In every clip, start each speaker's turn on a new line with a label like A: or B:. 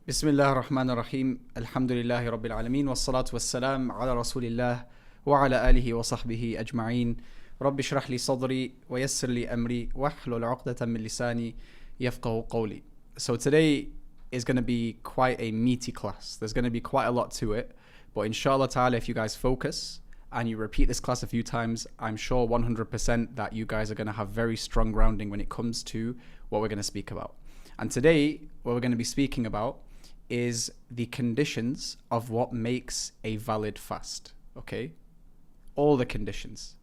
A: بسم الله الرحمن الرحيم الحمد لله رب العالمين والصلاة والسلام على رسول الله وعلى آله وصحبه أجمعين رب اشرح لي صدري ويسر لي أمري واحلل عقدة من لساني يفقه قولي. So today is going to be quite a meaty class. There's going to be quite a lot to it, but inshallah ta'ala, if you guys focus and you repeat this class a few times, I'm sure 100% that you guys are going to have very strong grounding when it comes to what we're going to speak about. And today what we're going to be speaking about is the conditions of what makes a valid fast. Okay, all the conditions.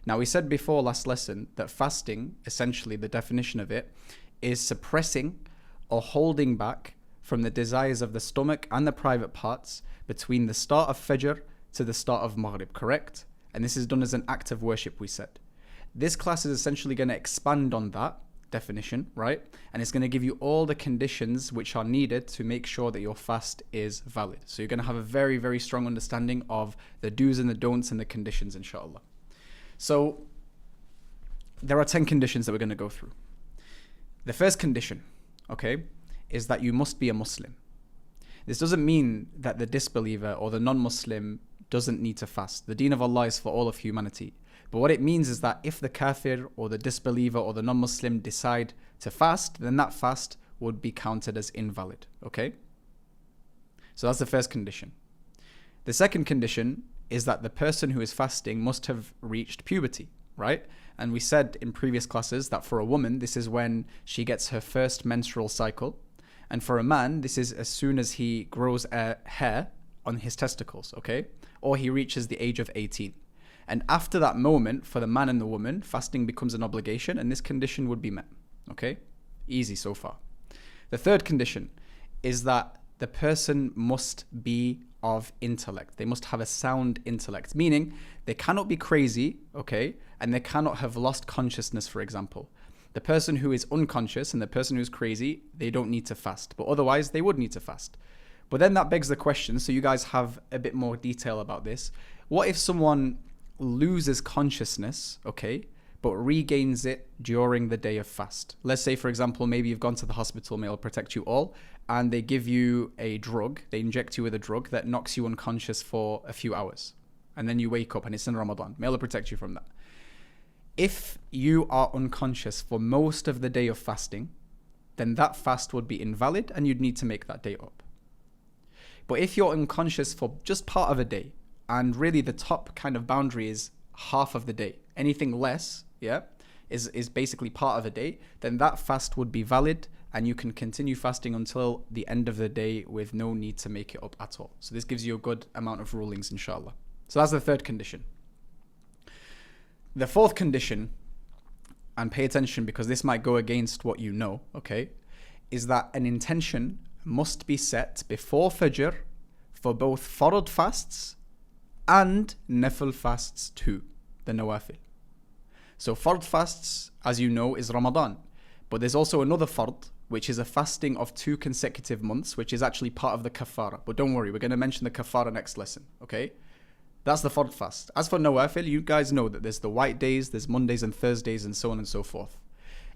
A: Now, we said before last lesson that fasting, essentially the definition of it, is suppressing or holding back from the desires of the stomach and the private parts between the start of Fajr to the start of Maghrib, correct? And this is done as an act of worship, we said. This class is essentially going to expand on that definition, right? And it's going to give you all the conditions which are needed to make sure that your fast is valid. So you're going to have a very, very strong understanding of the do's and the don'ts and the conditions, inshallah. So there are 10 conditions that we're going to go through. The first condition, okay, is that you must be a Muslim. This doesn't mean that the disbeliever or the non-Muslim doesn't need to fast. The deen of Allah is for all of humanity. But what it means is that if the kafir or the disbeliever or the non-Muslim decide to fast, then that fast would be counted as invalid, okay? So that's the first condition. The second condition is that the person who is fasting must have reached puberty, right? And we said in previous classes that for a woman, this is when she gets her first menstrual cycle. And for a man, this is as soon as he grows a hair on his testicles, okay? Or he reaches the age of 18. And after that moment, for the man and the woman, fasting becomes an obligation, and this condition would be met. Okay? Easy so far. The third condition is that the person must be of intellect. They must have a sound intellect, meaning they cannot be crazy, okay? And they cannot have lost consciousness, for example. The person who is unconscious and the person who's crazy, they don't need to fast. But otherwise, they would need to fast. But then that begs the question, so you guys have a bit more detail about this. What if someone loses consciousness, okay, but regains it during the day of fast? Let's say, for example, maybe you've gone to the hospital, may Allah protect you all, and they give you a drug, they inject you with a drug that knocks you unconscious for a few hours. And then you wake up and it's in Ramadan. May Allah protect you from that. If you are unconscious for most of the day of fasting, then that fast would be invalid and you'd need to make that day up. But if you're unconscious for just part of a day, and really the top kind of boundary is half of the day, anything less, is basically part of a day, then that fast would be valid and you can continue fasting until the end of the day with no need to make it up at all. So this gives you a good amount of rulings, inshallah. So that's the third condition. The fourth condition, and pay attention because this might go against what you know, okay, is that an intention must be set before Fajr for both Farad fasts and Nafil fasts too, the Nawafil. So Fard fasts, as you know, is Ramadan. But there's also another Fard, which is a fasting of 2 consecutive months, which is actually part of the Kafara. But don't worry, we're going to mention the Kafara next lesson, okay? That's the Fard fast. As for Nawafil, you guys know that there's the white days, there's Mondays and Thursdays, and so on and so forth.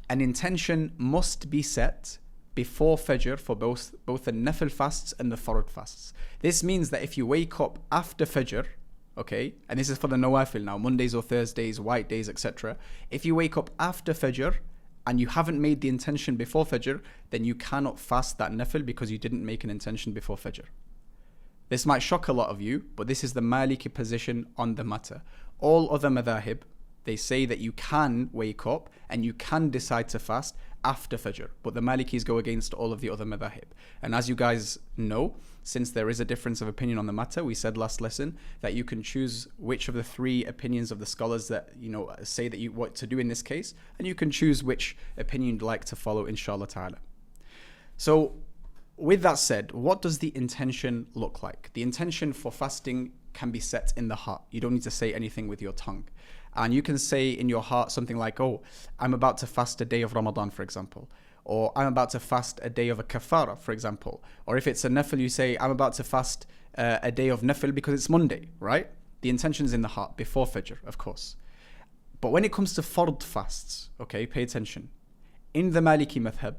A: An intention must be set before Fajr for both the Nafil fasts and the Fard fasts. This means that if you wake up after Fajr, okay, and this is for the Nawafil now, Mondays or Thursdays, white days, etc. If you wake up after Fajr and you haven't made the intention before Fajr, then you cannot fast that Nafil because you didn't make an intention before Fajr. This might shock a lot of you, but this is the Maliki position on the matter. All other madhahib, they say that you can wake up and you can decide to fast after Fajr. But the Malikis go against all of the other madhahib. And as you guys know, since there is a difference of opinion on the matter, we said last lesson that you can choose which of the 3 opinions of the scholars that, you know, say that you what to do in this case. And you can choose which opinion you'd like to follow, inshallah ta'ala. So with that said, what does the intention look like? The intention for fasting can be set in the heart. You don't need to say anything with your tongue. And you can say in your heart something like, oh, I'm about to fast a day of Ramadan, for example. Or I'm about to fast a day of a kafara, for example. Or if it's a nafil, you say, I'm about to fast a day of nafil because it's Monday, right? The intention's in the heart, before Fajr, of course. But when it comes to fard fasts, okay, pay attention. In the Maliki madhab,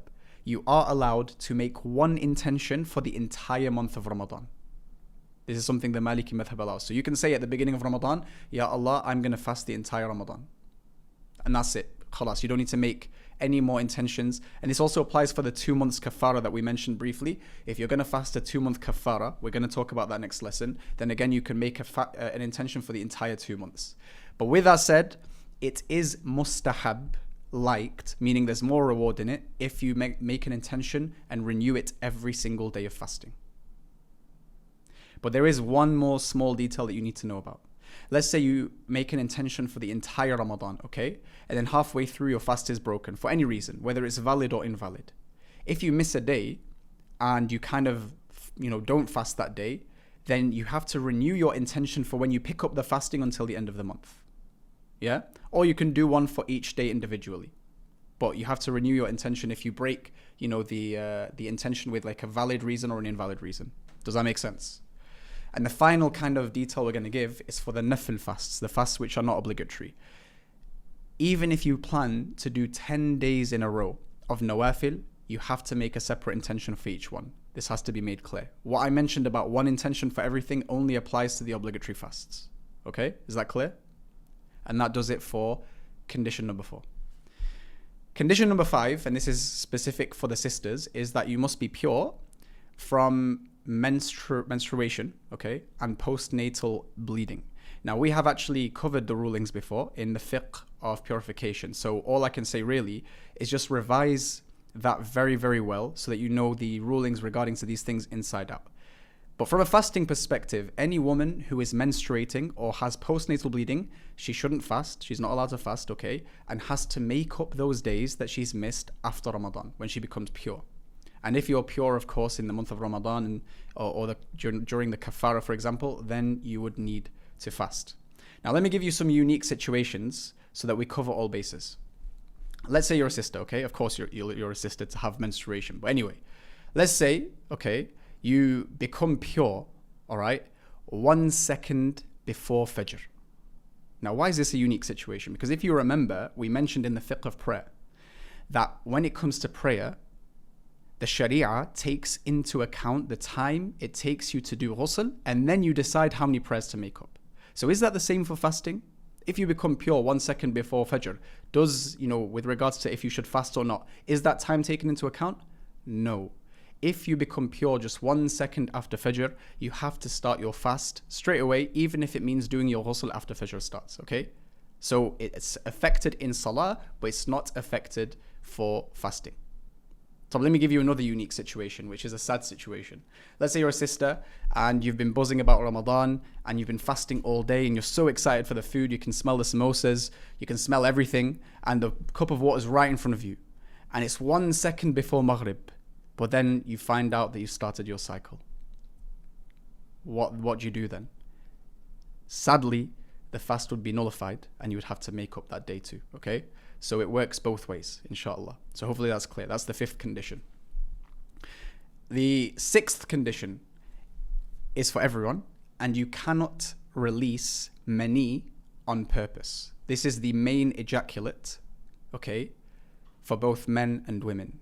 A: you are allowed to make one intention for the entire month of Ramadan. This is something the Maliki madhab allows. So you can say at the beginning of Ramadan, Ya Allah, I'm going to fast the entire Ramadan. And that's it. Khalas, you don't need to make any more intentions. And this also applies for the 2 months kafara that we mentioned briefly. If you're going to fast a 2-month kafara, we're going to talk about that next lesson, then again you can make an intention for the entire 2 months. But with that said, it is mustahab, liked, meaning there's more reward in it if you make an intention and renew it every single day of fasting. But there is one more small detail that you need to know about. Let's say you make an intention for the entire Ramadan, okay? And then halfway through your fast is broken for any reason, whether it's valid or invalid. If you miss a day and you kind of, don't fast that day, then you have to renew your intention for when you pick up the fasting until the end of the month. Yeah? Or you can do one for each day individually. But you have to renew your intention if you break, the intention with like a valid reason or an invalid reason. Does that make sense? And the final kind of detail we're going to give is for the nafil fasts, the fasts which are not obligatory. Even if you plan to do 10 days in a row of nawafil, you have to make a separate intention for each one. This has to be made clear. What I mentioned about one intention for everything only applies to the obligatory fasts. Okay? Is that clear? And that does it for condition number 4. Condition number 5, and this is specific for the sisters, is that you must be pure from menstruation, okay, and postnatal bleeding. Now, we have actually covered the rulings before in the fiqh of purification. So all I can say really is just revise that very, very well so that you know the rulings regarding to these things inside out. But from a fasting perspective, any woman who is menstruating or has postnatal bleeding, she shouldn't fast. She's not allowed to fast, okay, and has to make up those days that she's missed after Ramadan when she becomes pure. And if you're pure, of course, in the month of Ramadan or during the kafara, for example, then you would need to fast. Now, let me give you some unique situations so that we cover all bases. Let's say you're a sister, okay? Of course, you're a sister to have menstruation. But anyway, let's say, okay, you become pure, all right, 1 second before Fajr. Now, why is this a unique situation? Because if you remember, we mentioned in the fiqh of prayer that when it comes to prayer, the Sharia takes into account the time it takes you to do ghusl, and then you decide how many prayers to make up. So is that the same for fasting? If you become pure 1 second before Fajr, does, with regards to if you should fast or not, is that time taken into account? No. If you become pure just 1 second after Fajr, you have to start your fast straight away, even if it means doing your ghusl after Fajr starts, okay? So it's affected in Salah, but it's not affected for fasting. So let me give you another unique situation, which is a sad situation. Let's say you're a sister and you've been buzzing about Ramadan and you've been fasting all day and you're so excited for the food. You can smell the samosas, you can smell everything, and the cup of water is right in front of you. And it's 1 second before Maghrib, but then you find out that you started your cycle. What do you do then? Sadly, the fast would be nullified and you would have to make up that day too, okay? So it works both ways, inshallah. So hopefully that's clear. That's the 5th condition. The 6th condition is for everyone, and you cannot release mani on purpose. This is the main ejaculate, okay, for both men and women.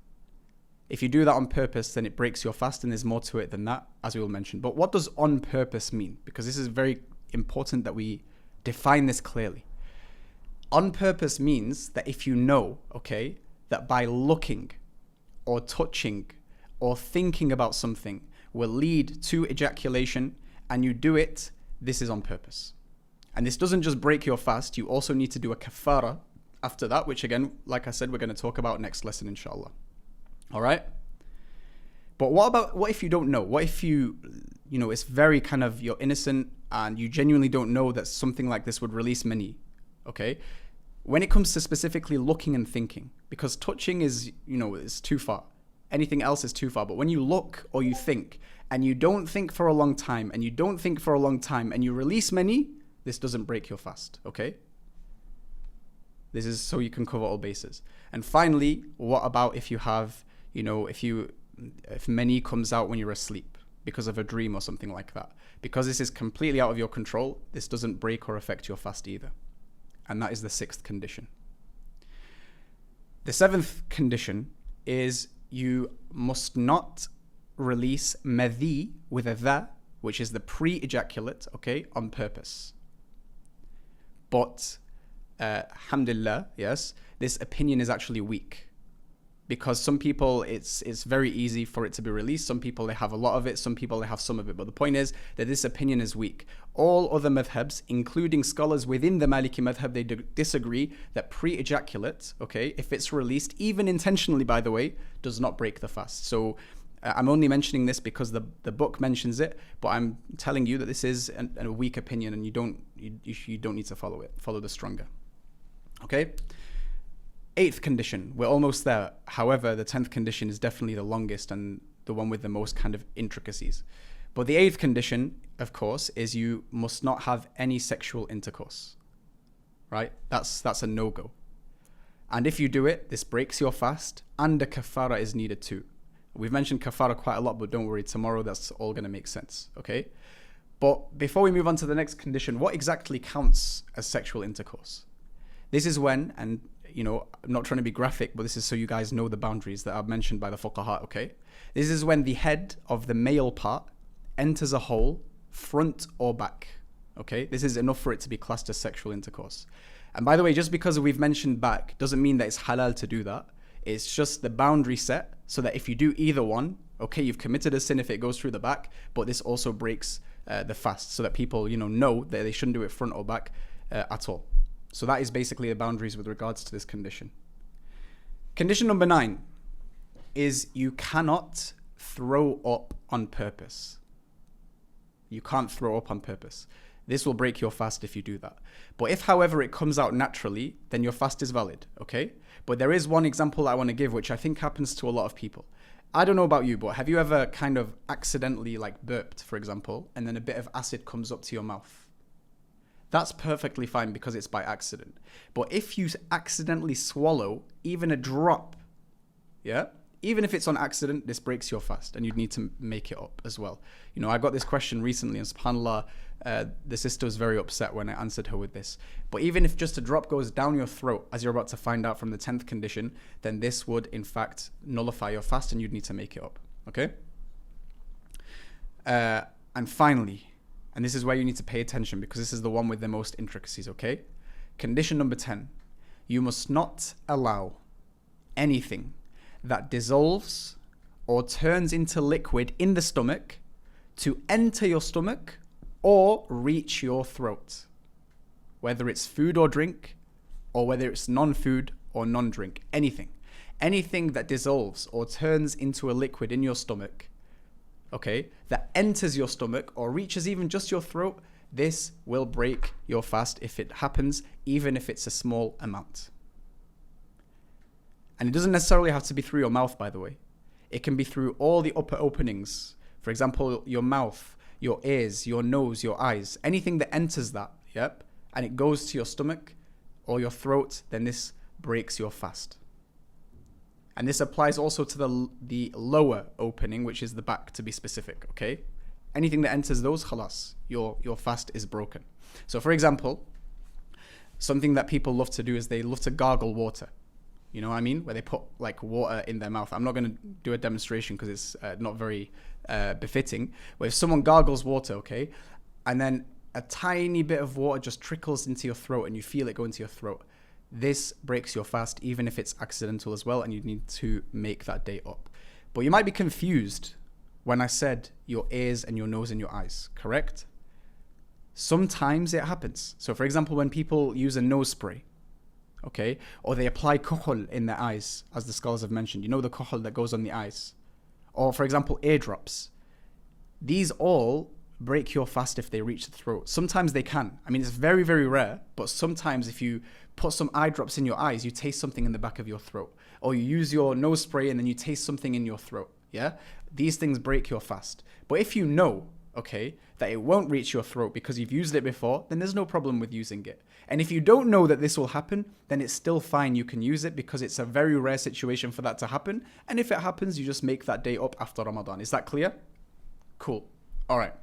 A: If you do that on purpose, then it breaks your fast, and there's more to it than that, as we will mention. But what does on purpose mean? Because this is very important that we define this clearly. On purpose means that if you know, okay, that by looking or touching or thinking about something will lead to ejaculation and you do it, this is on purpose. And this doesn't just break your fast, you also need to do a kafara after that, which again, like I said, we're going to talk about next lesson, inshallah. All right? But what if you don't know? What if it's very kind of, you're innocent and you genuinely don't know that something like this would release mani? Okay, when it comes to specifically looking and thinking, because touching is too far. Anything else is too far. But when you look or you think and you don't think for a long time and you don't think for a long time and you release mani, this doesn't break your fast. Okay, this is so you can cover all bases. And finally, what about if you have, if mani comes out when you're asleep because of a dream or something like that? Because this is completely out of your control, this doesn't break or affect your fast either. And that is the 6th condition. The 7th condition is you must not release madhi with a dha, which is the pre-ejaculate, okay, on purpose. But, alhamdulillah, yes, this opinion is actually weak. Because some people, it's very easy for it to be released. Some people, they have a lot of it. Some people, they have some of it. But the point is that this opinion is weak. All other madhabs, including scholars within the Maliki madhab, they disagree that pre-ejaculate, okay, if it's released, even intentionally, by the way, does not break the fast. So I'm only mentioning this because the book mentions it, but I'm telling you that this is a weak opinion, and you don't need to follow it. Follow the stronger. Okay? 8th condition, we're almost there. However, the 10th condition is definitely the longest and the one with the most kind of intricacies. But the 8th condition, of course, is you must not have any sexual intercourse. Right? That's a no-go. And if you do it, this breaks your fast, and a kafara is needed too. We've mentioned kafara quite a lot, but don't worry, tomorrow that's all going to make sense. Okay? But before we move on to the next condition, what exactly counts as sexual intercourse? This is when, and I'm not trying to be graphic, but this is so you guys know the boundaries that are mentioned by the fuqaha, okay? This is when the head of the male part enters a hole, front or back, okay? This is enough for it to be classed as sexual intercourse. And by the way, just because we've mentioned back doesn't mean that it's halal to do that. It's just the boundary set so that if you do either one, okay, you've committed a sin if it goes through the back, but this also breaks the fast so that people, know that they shouldn't do it front or back at all. So that is basically the boundaries with regards to this condition. Condition number 9 is you cannot throw up on purpose. You can't throw up on purpose. This will break your fast if you do that. But if, however, it comes out naturally, then your fast is valid, okay? But there is one example I want to give, which I think happens to a lot of people. I don't know about you, but have you ever kind of accidentally burped, for example, and then a bit of acid comes up to your mouth? That's perfectly fine because it's by accident. But if you accidentally swallow even a drop, yeah, even if it's on accident, this breaks your fast and you'd need to make it up as well. I got this question recently and subhanAllah, the sister was very upset when I answered her with this. But even if just a drop goes down your throat, as you're about to find out from the 10th condition, then this would in fact nullify your fast and you'd need to make it up, okay? And finally, and this is where you need to pay attention because this is the one with the most intricacies, okay? Condition number 10. You must not allow anything that dissolves or turns into liquid in the stomach to enter your stomach or reach your throat. Whether it's food or drink, or whether it's non-food or non-drink, anything. Anything that dissolves or turns into a liquid in your stomach, okay, that enters your stomach or reaches even just your throat, this will break your fast if it happens, even if it's a small amount. And it doesn't necessarily have to be through your mouth, by the way. It can be through all the upper openings. For example, your mouth, your ears, your nose, your eyes, anything that enters that, yep, and it goes to your stomach or your throat, then this breaks your fast. And this applies also to the lower opening, which is the back to be specific, okay? Anything that enters those, khalas, your fast is broken. So for example, something that people love to do is they love to gargle water. You know what I mean? Where they put water in their mouth. I'm not going to do a demonstration because it's not very befitting. But if someone gargles water, okay, and then a tiny bit of water just trickles into your throat and you feel it go into your throat, this breaks your fast even if it's accidental as well, and you need to make that day up. But you might be confused when I said your ears and your nose and your eyes, correct? Sometimes it happens. So for example, when people use a nose spray, okay, or they apply kuhul in their eyes, as the scholars have mentioned, you know the kuhul that goes on the eyes, or for example eardrops, these all break your fast if they reach the throat. Sometimes they can. I mean, it's very, very rare, but sometimes if you put some eye drops in your eyes, you taste something in the back of your throat, or you use your nose spray and then you taste something in your throat. Yeah, these things break your fast. But if you know, okay, that it won't reach your throat because you've used it before, then there's no problem with using it. And if you don't know that this will happen, then it's still fine. You can use it because it's a very rare situation for that to happen. And if it happens, you just make that day up after Ramadan. Is that clear? Cool. All right.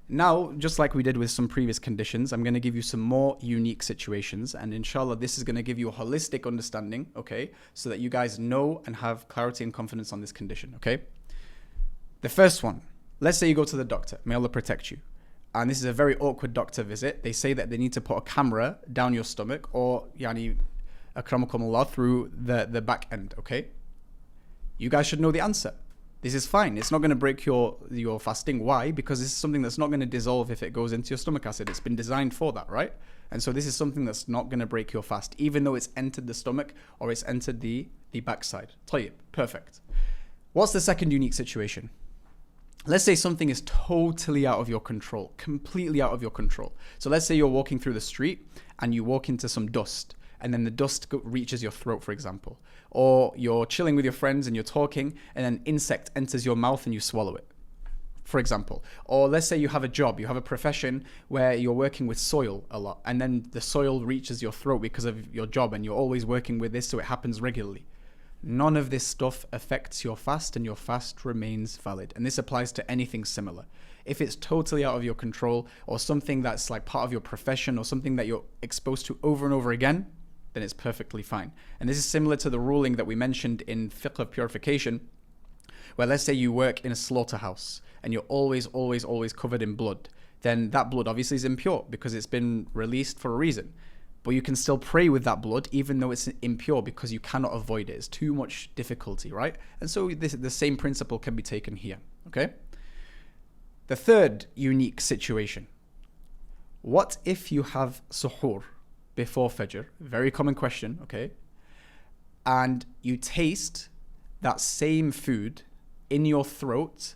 A: Now, just like we did with some previous conditions, I'm going to give you some more unique situations, and inshallah this is going to give you a holistic understanding, okay, so that you guys know and have clarity and confidence on this condition, okay? The first one, let's say you go to the doctor, may Allah protect you, and this is a very awkward doctor visit. They say that they need to put a camera down your stomach, or yani akramakumullah, through the back end, okay? You guys should know the answer. This is fine. It's not going to break your fasting. Why? Because this is something that's not going to dissolve if it goes into your stomach acid. It's been designed for that, right? And so this is something that's not going to break your fast, even though it's entered the stomach or it's entered the backside. Tayyib. Perfect. What's the second unique situation? Let's say something is totally out of your control, completely out of your control. So let's say you're walking through the street and you walk into some dust, and then the dust reaches your throat, for example. Or you're chilling with your friends and you're talking, and an insect enters your mouth and you swallow it, for example. Or let's say you have a job, you have a profession where you're working with soil a lot, and then the soil reaches your throat because of your job, and you're always working with this, so it happens regularly. None of this stuff affects your fast, and your fast remains valid. And this applies to anything similar. If it's totally out of your control, or something that's like part of your profession, or something that you're exposed to over and over again, then it's perfectly fine. And this is similar to the ruling that we mentioned in fiqh of purification, where let's say you work in a slaughterhouse and you're always covered in blood. Then that blood obviously is impure because it's been released for a reason. But you can still pray with that blood even though it's impure, because you cannot avoid it. It's too much difficulty, right? And so the same principle can be taken here, okay? The third unique situation. What if you have suhoor before Fajr? Very common question, okay? And you taste that same food in your throat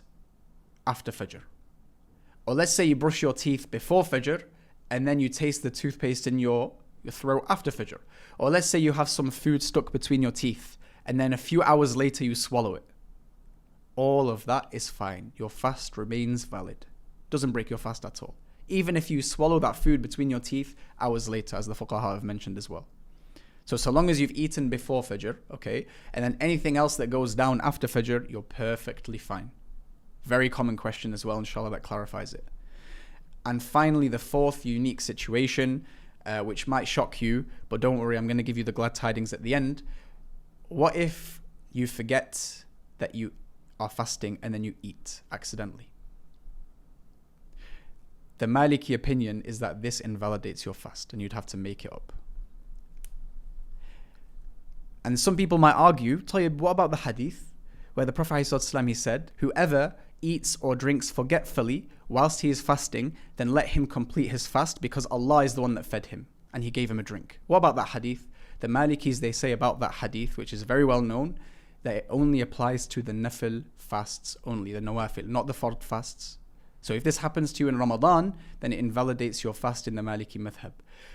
A: after Fajr. Or let's say you brush your teeth before Fajr and then you taste the toothpaste in your throat after Fajr. Or let's say you have some food stuck between your teeth and then a few hours later you swallow it. All of that is fine. Your fast remains valid. Doesn't break your fast at all. Even if you swallow that food between your teeth hours later, as the fuqaha have mentioned as well. So long as you've eaten before Fajr, okay, and then anything else that goes down after Fajr, you're perfectly fine. Very common question as well, inshallah, that clarifies it. And finally, the fourth unique situation, which might shock you, but don't worry, I'm going to give you the glad tidings at the end. What if you forget that you are fasting and then you eat accidentally? The Maliki opinion is that this invalidates your fast and you'd have to make it up. And some people might argue, Tayyib, what about the hadith where the Prophet ﷺ, he said, whoever eats or drinks forgetfully whilst he is fasting, then let him complete his fast because Allah is the one that fed him and he gave him a drink. What about that hadith? The Malikis, they say about that hadith, which is very well known, that it only applies to the nafil fasts only, the nawafil, not the fard fasts. So if this happens to you in Ramadan, then it invalidates your fast in the Maliki madhab.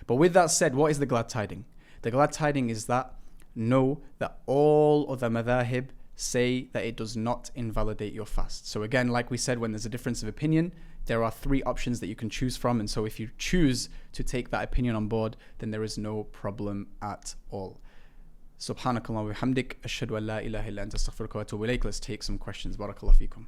A: But with that said, what is the glad tiding? The glad tiding is that know that all other madhahib say that it does not invalidate your fast. So again, like we said, when there's a difference of opinion, there are three options that you can choose from. And so if you choose to take that opinion on board, then there is no problem at all. Subhanakallah wa bihamdik, ashhadu an la ilaha illa anta astaghfiruka wa atubu ilayk. Let's take some questions. Barakallahu feekum.